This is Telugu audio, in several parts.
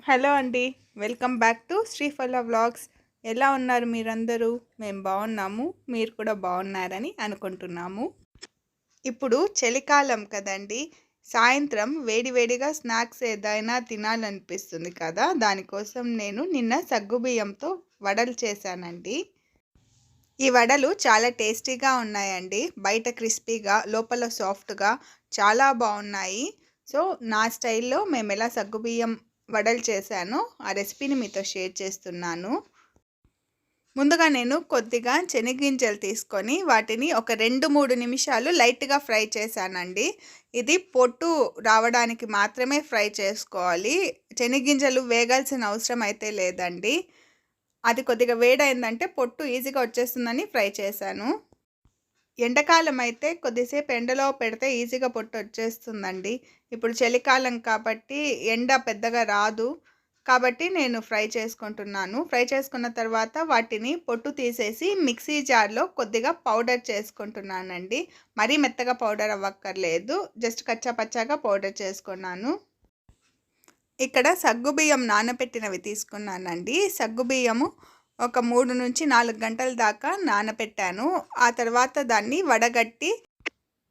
హలో అండి. Welcome back to Sriphala vlogs. ఎలా ఉన్నారు మీరందరూ? మేము బాగున్నాము. మీరు కూడా బాగున్నారని అనుకుంటున్నాము. ఇప్పుడు చలికాలం కదండి. సాయంత్రం వేడివేడిగా స్నాక్స్ ఏదైనా తినాలనిపిస్తుంది కదా. దానికోసం నేను నిన్న సగ్గుబియ్యంతో వడలు చేశానండి. ఈ వడలు చాలా టేస్టీగా ఉన్నాయండి. బయట క్రిస్పీగా, లోపల సాఫ్ట్గా చాలా బాగున్నాయి. సో నా స్టైల్లో మేము ఎలా సగ్గుబియ్యం వడలు చేశానో ఆ రెసిపీని మీతో షేర్ చేస్తున్నాను. ముందుగా నేను కొద్దిగా శనగింజలు తీసుకొని వాటిని ఒక 2-3 నిమిషాలు లైట్గా ఫ్రై చేశానండి. ఇది పొట్టు రావడానికి మాత్రమే ఫ్రై చేసుకోవాలి. శనగింజలు వేగాల్సిన అవసరం అయితే లేదండి. అది కొద్దిగా వేడైందంటే పొట్టు ఈజీగా వచ్చేస్తుందని ఫ్రై చేశాను. ఎండాకాలం అయితే కొద్దిసేపు ఎండలో పెడితే ఈజీగా పొట్టు వచ్చేస్తుందండి. ఇప్పుడు చలికాలం కాబట్టి ఎండ పెద్దగా రాదు. కాబట్టి నేను ఫ్రై చేసుకుంటున్నాను. ఫ్రై చేసుకున్న తర్వాత వాటిని పొట్టు తీసేసి మిక్సీ జార్‌లో కొద్దిగా పౌడర్ చేసుకుంటున్నానండి. మరీ మెత్తగా పౌడర్ అవ్వక్కర్లేదు. జస్ట్ కచ్చా పచ్చాగా పౌడర్ చేసుకున్నాను. ఇక్కడ సగ్గుబియ్యం నానబెట్టినవి తీసుకున్నానండి. సగ్గుబియ్యము ఒక 3-4 గంటల దాకా నానబెట్టాను. ఆ తర్వాత దాన్ని వడగట్టి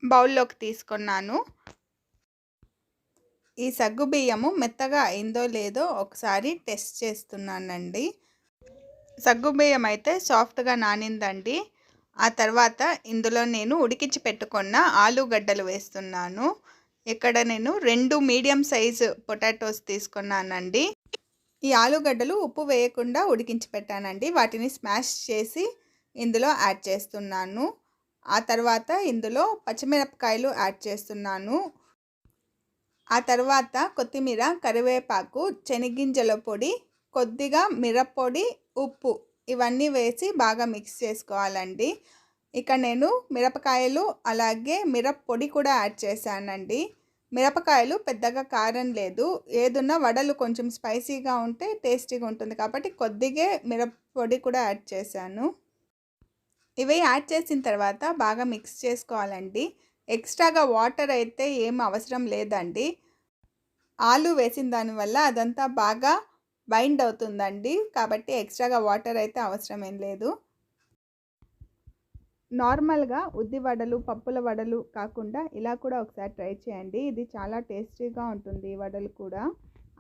బౌల్లోకి తీసుకున్నాను. ఈ సగ్గుబియ్యము మెత్తగా అయిందో లేదో ఒకసారి టెస్ట్ చేస్తున్నానండి. సగ్గుబియ్యం అయితే సాఫ్ట్గా నానిందండి. ఆ తర్వాత ఇందులో నేను ఉడికించి పెట్టుకున్న ఆలుగడ్డలు వేస్తున్నాను. ఇక్కడ నేను 2 మీడియం సైజు పొటాటోస్ తీసుకున్నానండి. ఈ ఆలుగడ్డలు ఉప్పు వేయకుండా ఉడికించి పెట్టానండి. వాటిని స్మాష్ చేసి ఇందులో యాడ్ చేస్తున్నాను. ఆ తర్వాత ఇందులో పచ్చిమిరపకాయలు యాడ్ చేస్తున్నాను. ఆ తర్వాత కొత్తిమీర, కరివేపాకు, శనగింజల పొడి, కొద్దిగా మిరప్పొడి, ఉప్పు ఇవన్నీ వేసి బాగా మిక్స్ చేసుకోవాలండి. ఇక నేను మిరపకాయలు అలాగే మిరప్పొడి కూడా యాడ్ చేశానండి. మిరపకాయలు పెద్దగా కారం లేదు. ఏదున్నా వడలు కొంచెం స్పైసీగా ఉంటే టేస్టీగా ఉంటుంది కాబట్టి కొద్దిగా మిరప్పొడి కూడా యాడ్ చేశాను. ఇవి యాడ్ చేసిన తర్వాత బాగా మిక్స్ చేసుకోవాలండి. ఎక్స్ట్రాగా వాటర్ అయితే ఏం అవసరం లేదండి. ఆలు వేసిన దానివల్ల అదంతా బాగా బైండ్ అవుతుందండి. కాబట్టి ఎక్స్ట్రాగా వాటర్ అయితే అవసరం ఏం లేదు. నార్మల్గా ఉద్ది వడలు, పప్పుల వడలు కాకుండా ఇలా కూడా ఒకసారి ట్రై చేయండి. ఇది చాలా టేస్టీగా ఉంటుంది ఈ వడలు కూడా.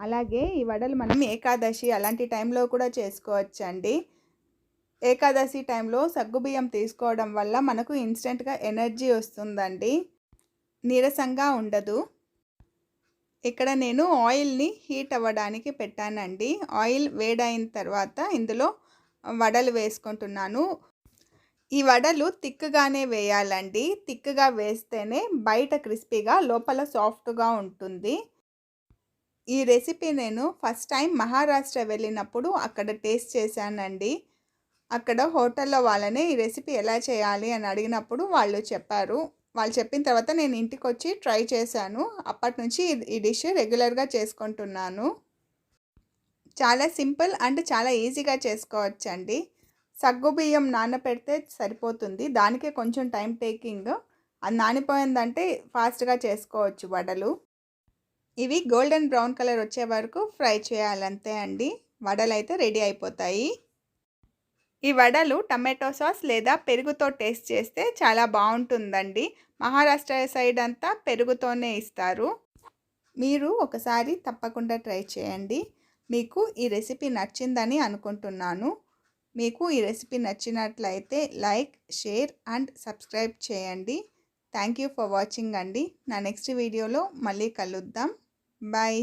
అలాగే ఈ వడలు మనం ఏకాదశి అలాంటి టైంలో కూడా చేసుకోవచ్చండి. ఏకాదశి టైంలో సగ్గుబియ్యం తీసుకోవడం వల్ల మనకు ఇన్స్టెంట్గా ఎనర్జీ వస్తుందండి. నీరసంగా ఉండదు. ఇక్కడ నేను ఆయిల్ని హీట్ అవ్వడానికి పెట్టానండి. ఆయిల్ వేడైన తర్వాత ఇందులో వడలు వేసుకుంటున్నాను. ఈ వడలు తిక్కుగానే వేయాలండి. తిక్కుగా వేస్తేనే బయట క్రిస్పీగా లోపల సాఫ్ట్గా ఉంటుంది. ఈ రెసిపీ నేను ఫస్ట్ టైం మహారాష్ట్ర వెళ్ళినప్పుడు అక్కడ టేస్ట్ చేశానండి. అక్కడ హోటల్లో వాళ్ళని ఈ రెసిపీ ఎలా చేయాలి అని అడిగినప్పుడు వాళ్ళు చెప్పారు. వాళ్ళు చెప్పిన తర్వాత నేను ఇంటికి వచ్చి ట్రై చేశాను. అప్పటి నుంచి ఈ డిష్ రెగ్యులర్గా చేసుకుంటున్నాను. చాలా సింపుల్ అండ్ చాలా ఈజీగా చేసుకోవచ్చండి. సగ్గుబియ్యం నానపెడితే సరిపోతుంది. దానికే కొంచెం టైం టేకింగ్. అది నానిపోయిందంటే ఫాస్ట్గా చేసుకోవచ్చు వడలు. ఇవి గోల్డెన్ బ్రౌన్ కలర్ వచ్చే వరకు ఫ్రై చేయాలంతే అండి. వడలు అయితే రెడీ అయిపోతాయి. ఈ వడలు టమాటో సాస్ లేదా పెరుగుతో టేస్ట్ చేస్తే చాలా బాగుంటుందండి. మహారాష్ట్ర సైడ్ అంతా పెరుగుతోనే ఇస్తారు. మీరు ఒకసారి తప్పకుండా ట్రై చేయండి. మీకు ఈ రెసిపీ నచ్చిందని అనుకుంటున్నాను. మీకు ఈ రెసిపీ నచ్చినట్లయితే లైక్, షేర్ అండ్ సబ్స్క్రైబ్ చేయండి. థ్యాంక్ యూ ఫర్ వాచింగ్ అండి. నా నెక్స్ట్ వీడియోలో మళ్ళీ కలుద్దాం. బాయ్.